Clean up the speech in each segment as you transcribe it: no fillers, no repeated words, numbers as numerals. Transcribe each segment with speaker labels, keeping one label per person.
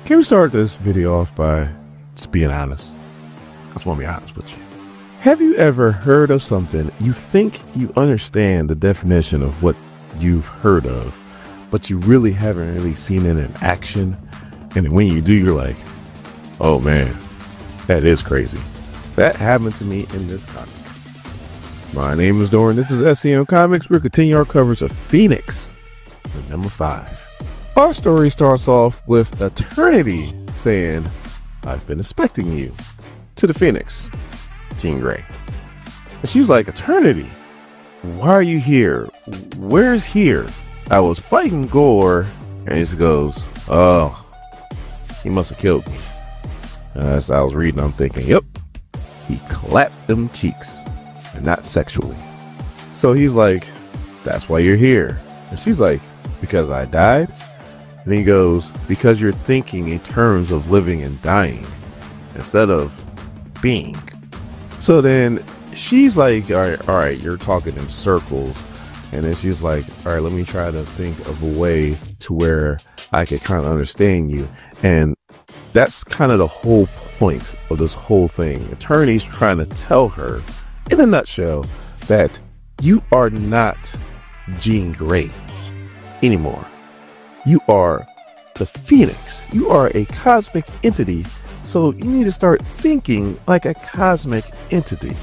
Speaker 1: Can we start this video off by just being honest? I just want to be honest with you. Have you ever heard of something you think you understand the definition of what you've heard of, but you really haven't really seen it in action? And when you do, you're like, oh man, that is crazy. That happened to me in this comic. My name is Doran. This is SCM Comics. We're continuing our coverage of Phoenix, number 5. Our story starts off with Eternity saying, I've been expecting you, to the Phoenix, Jean Grey. And she's like, Eternity, why are you here? Where's here? I was fighting Gore. And he just goes, oh, he must have killed me. As I was reading, I'm thinking, yep, he clapped them cheeks, and not sexually. So he's like, that's why you're here. And she's like, because I died? And he goes, because you're thinking in terms of living and dying instead of being. So then she's like, all right, you're talking in circles. And then she's like, all right, let me try to think of a way to where I can kind of understand you. And that's kind of the whole point of this whole thing. Attorney's trying to tell her, in a nutshell, that you are not Jean Grey anymore. You are the Phoenix. You are a cosmic entity. So you need to start thinking like a cosmic entity.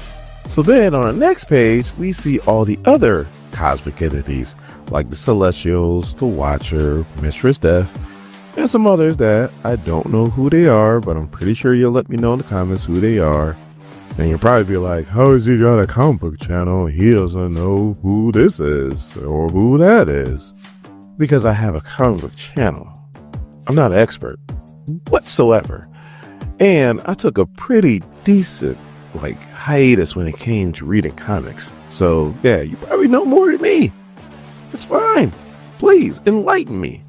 Speaker 1: So then on the next page, we see all the other cosmic entities, like the Celestials, the Watcher, Mistress Death, and some others that I don't know who they are, but I'm pretty sure you'll let me know in the comments who they are. And you'll probably be like, how has he got a comic book channel? He doesn't know who this is or who that is. Because I have a comic book channel. I'm not an expert whatsoever. And I took a pretty decent hiatus when it came to reading comics. So yeah, you probably know more than me. It's fine. Please enlighten me.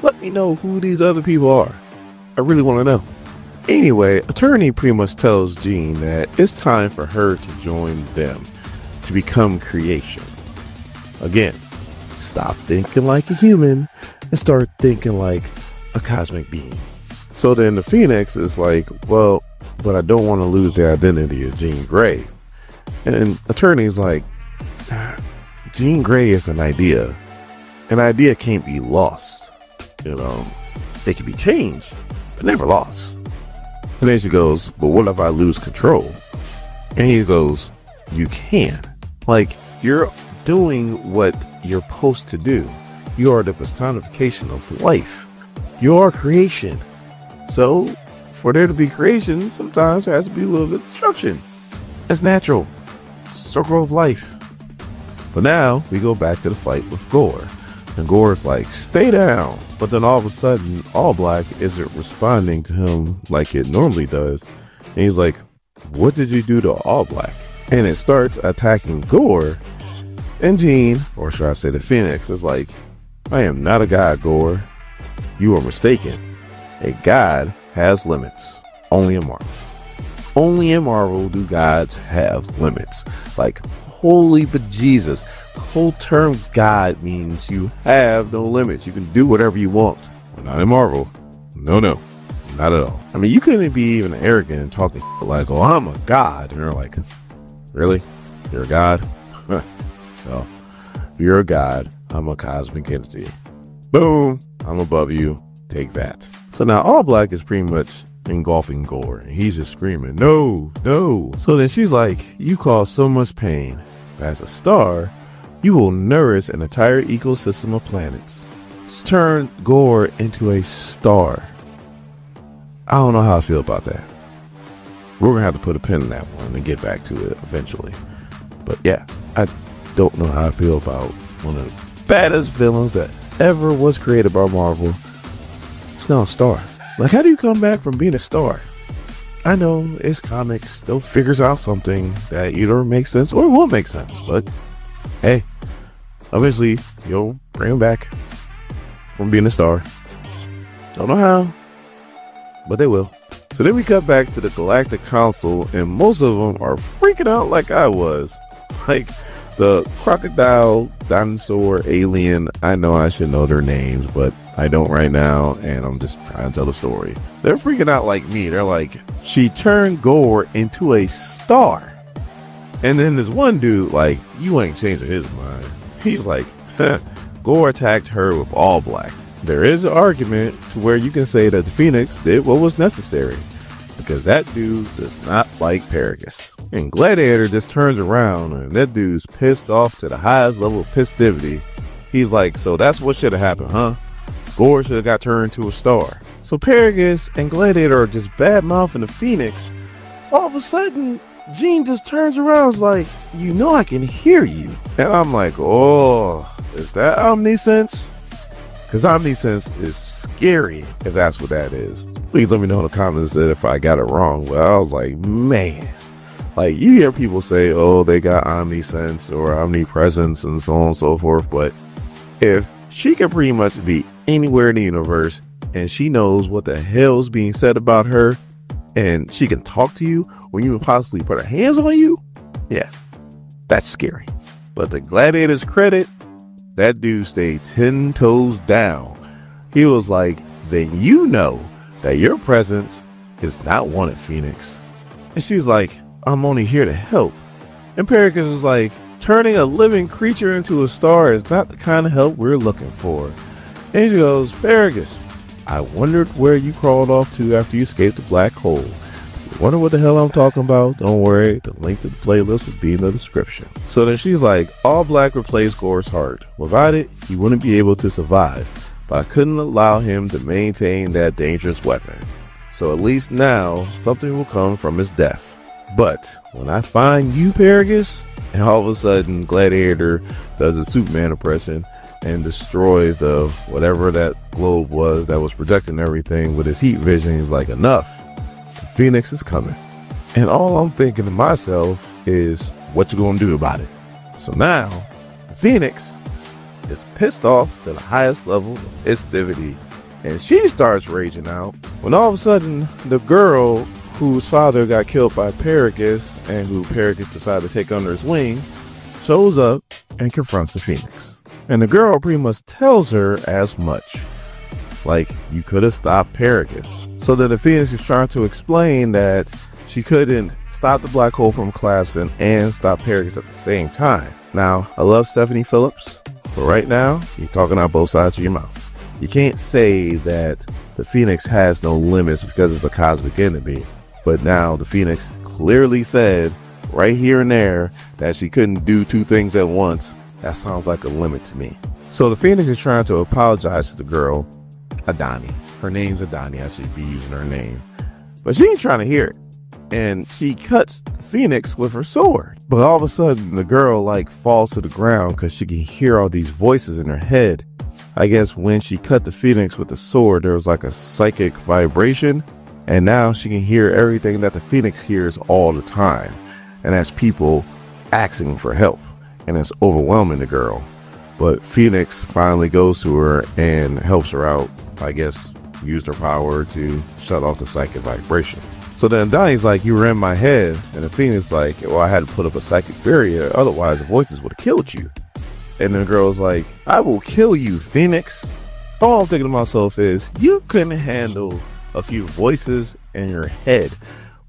Speaker 1: Let me know who these other people are. I really want to know. Anyway, Attorney pretty much tells Jean that it's time for her to join them to become creation. Again, stop thinking like a human and start thinking like a cosmic being. So then the Phoenix is like, well, but I don't want to lose the identity of Jean Grey. And Attorney's like, Jean Grey is an idea. An idea can't be lost. You know, it can be changed, but never lost. And then she goes, but what if I lose control? And he goes, you can. Like, you're doing what you're supposed to do. You are the personification of life. You are creation. So for there to be creation, sometimes there has to be a little bit of destruction. It's natural. Circle of life. But now we go back to the fight with Gore. And Gore's like, stay down. But then all of a sudden, All Black isn't responding to him like it normally does. And he's like, what did you do to All Black? And it starts attacking Gore. And Jean, or should I say the Phoenix, is like, I am not a god, Gore. You are mistaken. A god has limits. Only in Marvel. Only in Marvel do gods have limits. Like, holy bejesus. The whole term god means you have no limits. You can do whatever you want. But not in Marvel. No, not at all. I mean, you couldn't be even arrogant and talking like, oh, I'm a god. And they're like, really? You're a god? No. You're a god. I'm a cosmic entity. Boom. I'm above you. Take that. So now All Black is pretty much engulfing Gore. And he's just screaming, no, no. So then she's like, you cause so much pain. As a star, you will nourish an entire ecosystem of planets. Let's turn Gore into a star. I don't know how I feel about that. We're going to have to put a pin in that one and get back to it eventually. But yeah, I don't know how I feel about one of the baddest villains that ever was created by Marvel. It's now a star. Like, how do you come back from being a star? I know it's comics, still figures out something that either makes sense or won't make sense. But hey, eventually you'll bring him back from being a star. Don't know how, but they will. So then we cut back to the Galactic Council, and most of them are freaking out like I was. Like, The crocodile, dinosaur, alien, I know I should know their names, but I don't right now, and I'm just trying to tell the story. They're freaking out like me. They're like, she turned Gore into a star. And then this one dude, like, you ain't changing his mind. He's like, Gore attacked her with all black. There is an argument to where you can say that the Phoenix did what was necessary, because that dude does not like Perrikus. And Gladiator just turns around and that dude's pissed off to the highest level of festivity. He's like, so that's what should have happened, huh? Gore should have got turned into a star. So Perrikus and Gladiator are just bad mouthing the Phoenix. All of a sudden, Jean just turns around and is like, you know I can hear you. And I'm like, oh, is that omniscience? Because omniscience is scary if that's what that is. Please let me know in the comments if I got it wrong. But I was like, man. Like, you hear people say, oh, they got omniscience or omnipresence and so on and so forth. But if she can pretty much be anywhere in the universe and she knows what the hell is being said about her and she can talk to you when you can possibly put her hands on you, yeah, that's scary. But to Gladiator's credit, that dude stayed 10 toes down. He was like, then you know that your presence is not wanted, Phoenix. And she's like, I'm only here to help. And Perrikus is like, turning a living creature into a star is not the kind of help we're looking for. And she goes, Perrikus, I wondered where you crawled off to after you escaped the black hole. If you wonder what the hell I'm talking about, don't worry, the link to the playlist will be in the description. So then she's like, all black replaced Gore's heart. Without it, he wouldn't be able to survive. But I couldn't allow him to maintain that dangerous weapon. So at least now, something will come from his death. But when I find you, Perrikus, and all of a sudden Gladiator does a Superman impression and destroys the whatever that globe was that was protecting everything with his heat vision, he's like, enough. The Phoenix is coming. And all I'm thinking to myself is, what you gonna do about it? So now, the Phoenix is pissed off to the highest level of festivity, and she starts raging out when all of a sudden the girl whose father got killed by Perrikus and who Perrikus decided to take under his wing shows up and confronts the Phoenix. And the girl pretty much tells her as much. Like, you could have stopped Perrikus. So then the Phoenix is trying to explain that she couldn't stop the black hole from collapsing and stop Perrikus at the same time. Now, I love Stephanie Phillips, but right now, you're talking out both sides of your mouth. You can't say that the Phoenix has no limits because it's a cosmic enemy. But now the Phoenix clearly said right here and there that she couldn't do two things at once. That sounds like a limit to me. So the Phoenix is trying to apologize to the girl, Adani. Her name's Adani. I should be using her name. But she ain't trying to hear it. And she cuts the Phoenix with her sword. But all of a sudden the girl like falls to the ground because she can hear all these voices in her head. I guess when she cut the Phoenix with the sword, there was like a psychic vibration. And now she can hear everything that the Phoenix hears all the time. And that's people asking for help. And it's overwhelming the girl. But Phoenix finally goes to her and helps her out. I guess used her power to shut off the psychic vibration. So then Donnie's like, you were in my head. And the Phoenix is like, well, I had to put up a psychic barrier. Otherwise the voices would have killed you. And then the girl's like, I will kill you, Phoenix. All I'm thinking to myself is, you couldn't handle a few voices in your head.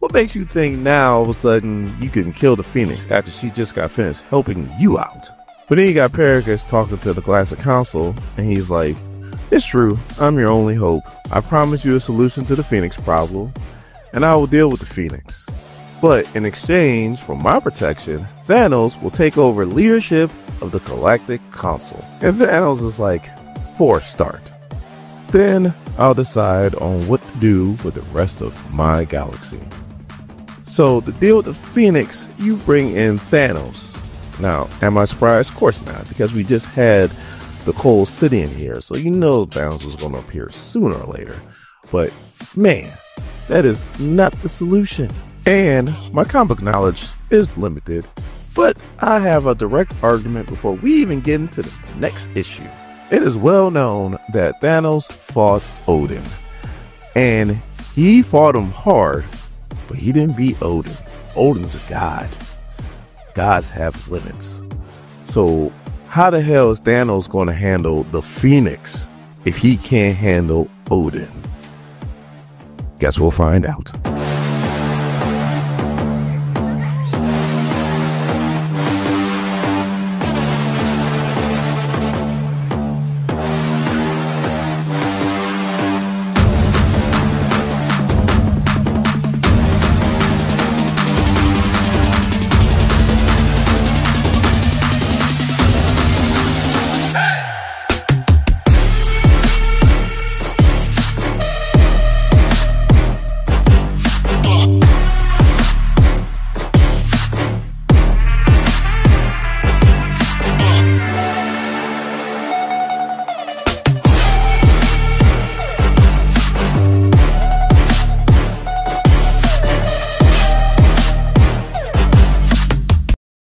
Speaker 1: What makes you think now all of a sudden you can kill the Phoenix after she just got finished helping you out? But then you got Perrikus talking to the Galactic Council, and he's like, it's true, I'm your only hope. I promise you a solution to the Phoenix problem, and I will deal with the Phoenix. But in exchange for my protection, Thanos will take over leadership of the Galactic Council. And Thanos is like, for a start. Then I'll decide on what to do with the rest of my galaxy. So to deal with the Phoenix, you bring in Thanos. Now, am I surprised? Of course not, because we just had the Cold City in here, so you know Thanos was going to appear sooner or later. But man, that is not the solution. And my comic knowledge is limited, but I have a direct argument before we even get into the next issue. It is well known that Thanos fought Odin, and he fought him hard, but he didn't beat Odin. Odin's a god. Gods have limits. So how the hell is Thanos going to handle the Phoenix if he can't handle Odin? Guess we'll find out.